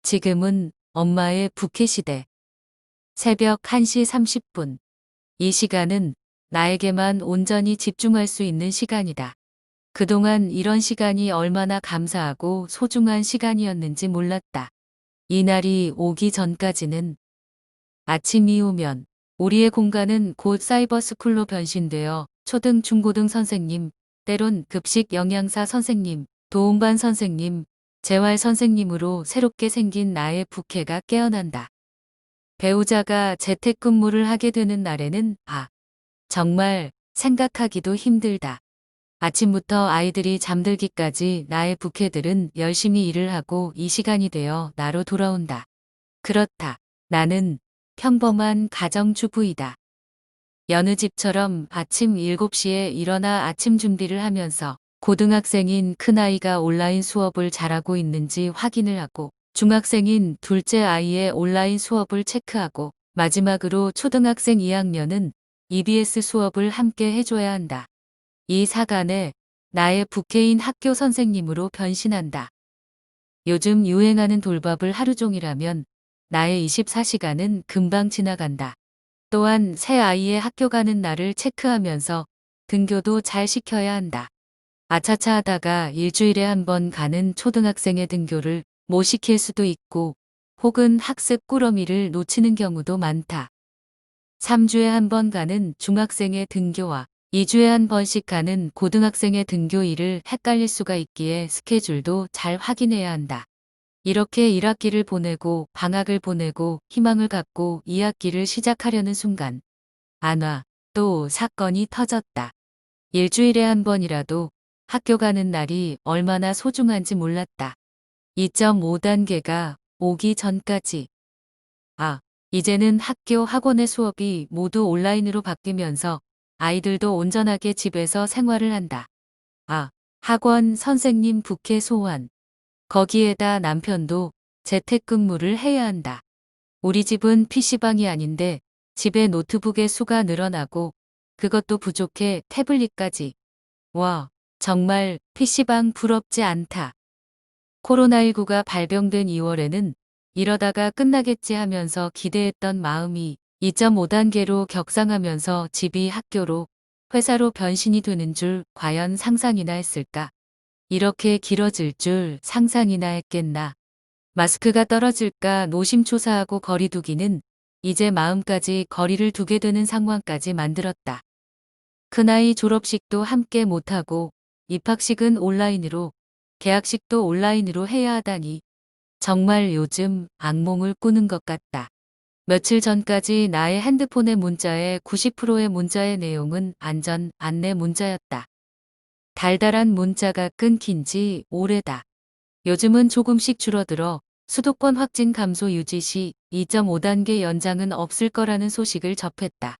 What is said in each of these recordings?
지금은 엄마의 부캐 시대. 새벽 1시 30분. 이 시간은 나에게만 온전히 집중할 수 있는 시간이다. 그동안 이런 시간이 얼마나 감사하고 소중한 시간이었는지 몰랐다. 이날이 오기 전까지는 아침이 오면 우리의 공간은 곧 사이버 스쿨로 변신되어 초등, 중고등 선생님, 때론 급식 영양사 선생님, 도움반 선생님, 재활 선생님으로 새롭게 생긴 나의 부캐가 깨어난다. 배우자가 재택근무를 하게 되는 날에는 정말 생각하기도 힘들다. 아침부터 아이들이 잠들기까지 나의 부캐들은 열심히 일을 하고 이 시간이 되어 나로 돌아온다. 그렇다. 나는 평범한 가정주부이다. 여느 집처럼 아침 7시에 일어나 아침 준비를 하면서 고등학생인 큰아이가 온라인 수업을 잘하고 있는지 확인을 하고 중학생인 둘째 아이의 온라인 수업을 체크하고 마지막으로 초등학생 2학년은 EBS 수업을 함께 해줘야 한다. 이 사간에 나의 부캐인 학교 선생님으로 변신한다. 요즘 유행하는 돌밥을 하루 종일 하면 나의 24시간은 금방 지나간다. 또한 새 아이의 학교 가는 날을 체크하면서 등교도 잘 시켜야 한다. 아차차 하다가 일주일에 한 번 가는 초등학생의 등교를 못 시킬 수도 있고 혹은 학습 꾸러미를 놓치는 경우도 많다. 3주에 한 번 가는 중학생의 등교와 2주에 한 번씩 가는 고등학생의 등교일을 헷갈릴 수가 있기에 스케줄도 잘 확인해야 한다. 이렇게 1학기를 보내고 방학을 보내고 희망을 갖고 2학기를 시작하려는 순간 또 사건이 터졌다. 일주일에 한 번이라도 학교 가는 날이 얼마나 소중한지 몰랐다. 2.5단계가 오기 전까지. 이제는 학교 학원의 수업이 모두 온라인으로 바뀌면서 아이들도 온전하게 집에서 생활을 한다. 학원 선생님 부캐 소환. 거기에다 남편도 재택근무를 해야 한다. 우리 집은 PC방이 아닌데 집에 노트북의 수가 늘어나고 그것도 부족해 태블릿까지. 와, 정말 PC방 부럽지 않다. 코로나19가 발병된 2월에는 이러다가 끝나겠지 하면서 기대했던 마음이 2.5단계로 격상하면서 집이 학교로 회사로 변신이 되는 줄 과연 상상이나 했을까? 이렇게 길어질 줄 상상이나 했겠나? 마스크가 떨어질까 노심초사하고 거리 두기는 이제 마음까지 거리를 두게 되는 상황까지 만들었다. 큰아이 졸업식도 함께 못하고 입학식은 온라인으로 개학식도 온라인으로 해야 하다니 정말 요즘 악몽을 꾸는 것 같다. 며칠 전까지 나의 핸드폰의 문자의 90%의 문자의 내용은 안전 안내 문자였다. 달달한 문자가 끊긴 지 오래다. 요즘은 조금씩 줄어들어 수도권 확진 감소 유지 시 2.5단계 연장은 없을 거라는 소식을 접했다.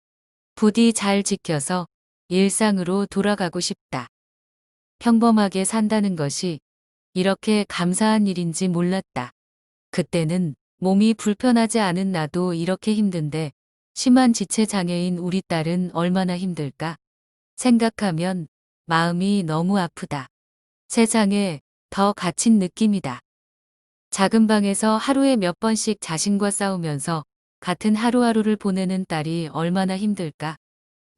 부디 잘 지켜서 일상으로 돌아가고 싶다. 평범하게 산다는 것이 이렇게 감사한 일인지 몰랐다. 그때는 몸이 불편하지 않은 나도 이렇게 힘든데 심한 지체 장애인 우리 딸은 얼마나 힘들까? 생각하면 마음이 너무 아프다. 세상에 더 갇힌 느낌이다. 작은 방에서 하루에 몇 번씩 자신과 싸우면서 같은 하루하루를 보내는 딸이 얼마나 힘들까?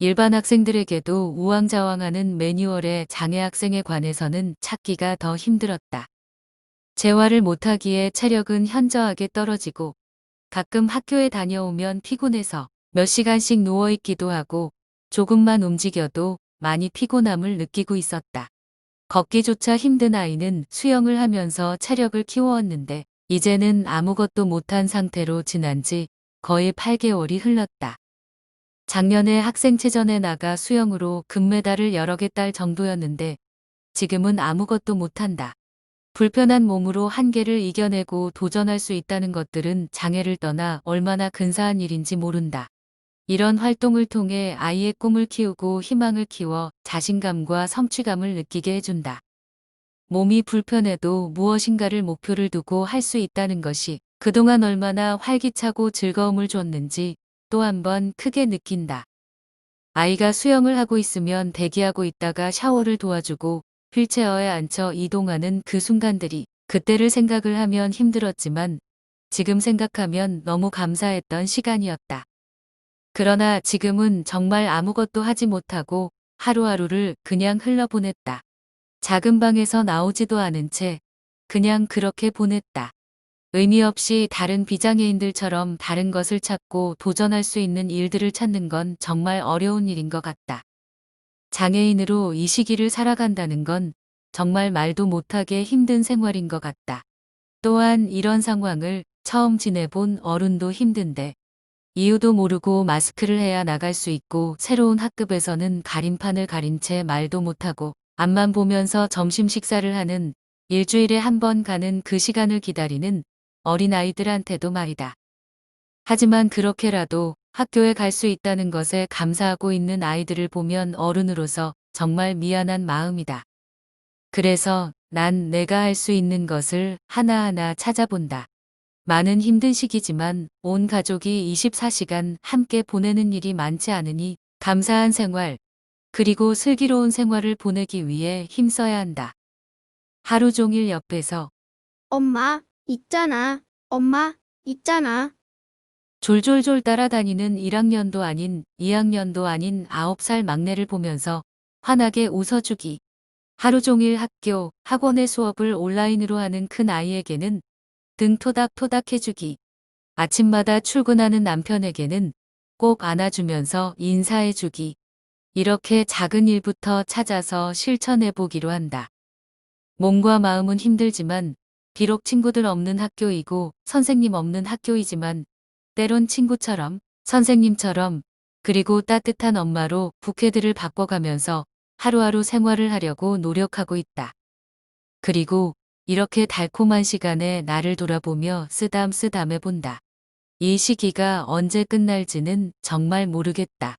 일반 학생들에게도 우왕좌왕하는 매뉴얼의 장애 학생에 관해서는 찾기가 더 힘들었다. 재활을 못하기에 체력은 현저하게 떨어지고 가끔 학교에 다녀오면 피곤해서 몇 시간씩 누워있기도 하고 조금만 움직여도 많이 피곤함을 느끼고 있었다. 걷기조차 힘든 아이는 수영을 하면서 체력을 키워왔는데 이제는 아무것도 못한 상태로 지난 지 거의 8개월이 흘렀다. 작년에 학생체전에 나가 수영으로 금메달을 여러 개 딸 정도였는데 지금은 아무것도 못한다. 불편한 몸으로 한계를 이겨내고 도전할 수 있다는 것들은 장애를 떠나 얼마나 근사한 일인지 모른다. 이런 활동을 통해 아이의 꿈을 키우고 희망을 키워 자신감과 성취감을 느끼게 해준다. 몸이 불편해도 무엇인가를 목표를 두고 할 수 있다는 것이 그동안 얼마나 활기차고 즐거움을 줬는지 또 한 번 크게 느낀다. 아이가 수영을 하고 있으면 대기하고 있다가 샤워를 도와주고 휠체어에 앉혀 이동하는 그 순간들이 그때를 생각을 하면 힘들었지만 지금 생각하면 너무 감사했던 시간이었다. 그러나 지금은 정말 아무것도 하지 못하고 하루하루를 그냥 흘려보냈다. 작은 방에서 나오지도 않은 채 그냥 그렇게 보냈다. 의미 없이 다른 비장애인들처럼 다른 것을 찾고 도전할 수 있는 일들을 찾는 건 정말 어려운 일인 것 같다. 장애인으로 이 시기를 살아간다는 건 정말 말도 못하게 힘든 생활인 것 같다. 또한 이런 상황을 처음 지내본 어른도 힘든데 이유도 모르고 마스크를 해야 나갈 수 있고 새로운 학급에서는 가림판을 가린 채 말도 못하고 앞만 보면서 점심 식사를 하는 일주일에 한 번 가는 그 시간을 기다리는 어린아이들한테도 말이다. 하지만 그렇게라도 학교에 갈 수 있다는 것에 감사하고 있는 아이들을 보면 어른으로서 정말 미안한 마음이다. 그래서 난 내가 할 수 있는 것을 하나하나 찾아본다. 많은 힘든 시기지만 온 가족이 24시간 함께 보내는 일이 많지 않으니 감사한 생활, 그리고 슬기로운 생활을 보내기 위해 힘써야 한다. 하루 종일 옆에서 엄마, 있잖아. 엄마, 있잖아. 졸졸졸 따라다니는 1학년도 아닌 2학년도 아닌 9살 막내를 보면서 환하게 웃어주기. 하루 종일 학교, 학원의 수업을 온라인으로 하는 큰 아이에게는 등 토닥토닥 해주기. 아침마다 출근하는 남편에게는 꼭 안아주면서 인사해주기. 이렇게 작은 일부터 찾아서 실천해보기로 한다. 몸과 마음은 힘들지만 비록 친구들 없는 학교이고 선생님 없는 학교이지만 때론 친구처럼 선생님처럼 그리고 따뜻한 엄마로 부캐들을 바꿔가면서 하루하루 생활을 하려고 노력하고 있다. 그리고 이렇게 달콤한 시간에 나를 돌아보며 쓰담쓰담해 본다. 이 시기가 언제 끝날지는 정말 모르겠다.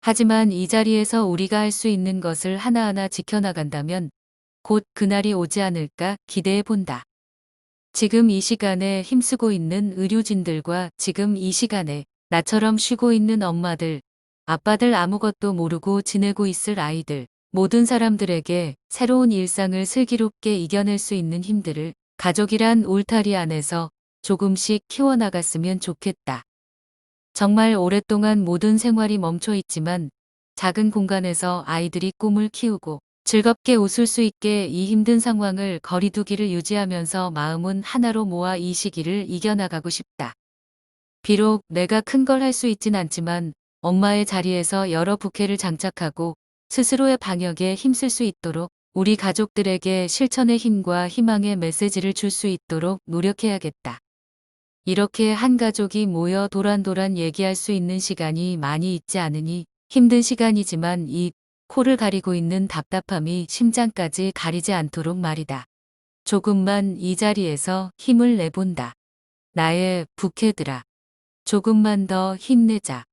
하지만 이 자리에서 우리가 할 수 있는 것을 하나하나 지켜나간다면 곧 그날이 오지 않을까 기대해 본다. 지금 이 시간에 힘쓰고 있는 의료진들과 지금 이 시간에 나처럼 쉬고 있는 엄마들, 아빠들 아무것도 모르고 지내고 있을 아이들, 모든 사람들에게 새로운 일상을 슬기롭게 이겨낼 수 있는 힘들을 가족이란 울타리 안에서 조금씩 키워나갔으면 좋겠다. 정말 오랫동안 모든 생활이 멈춰 있지만 작은 공간에서 아이들이 꿈을 키우고 즐겁게 웃을 수 있게 이 힘든 상황을 거리두기를 유지하면서 마음은 하나로 모아 이 시기를 이겨나가고 싶다. 비록 내가 큰 걸 할 수 있진 않지만 엄마의 자리에서 여러 부캐를 장착하고 스스로의 방역에 힘쓸 수 있도록 우리 가족들에게 실천의 힘과 희망의 메시지를 줄 수 있도록 노력해야겠다. 이렇게 한 가족이 모여 도란도란 얘기할 수 있는 시간이 많이 있지 않으니 힘든 시간이지만 이 코를 가리고 있는 답답함이 심장까지 가리지 않도록 말이다. 조금만 이 자리에서 힘을 내본다. 나의 부캐들아. 조금만 더 힘내자.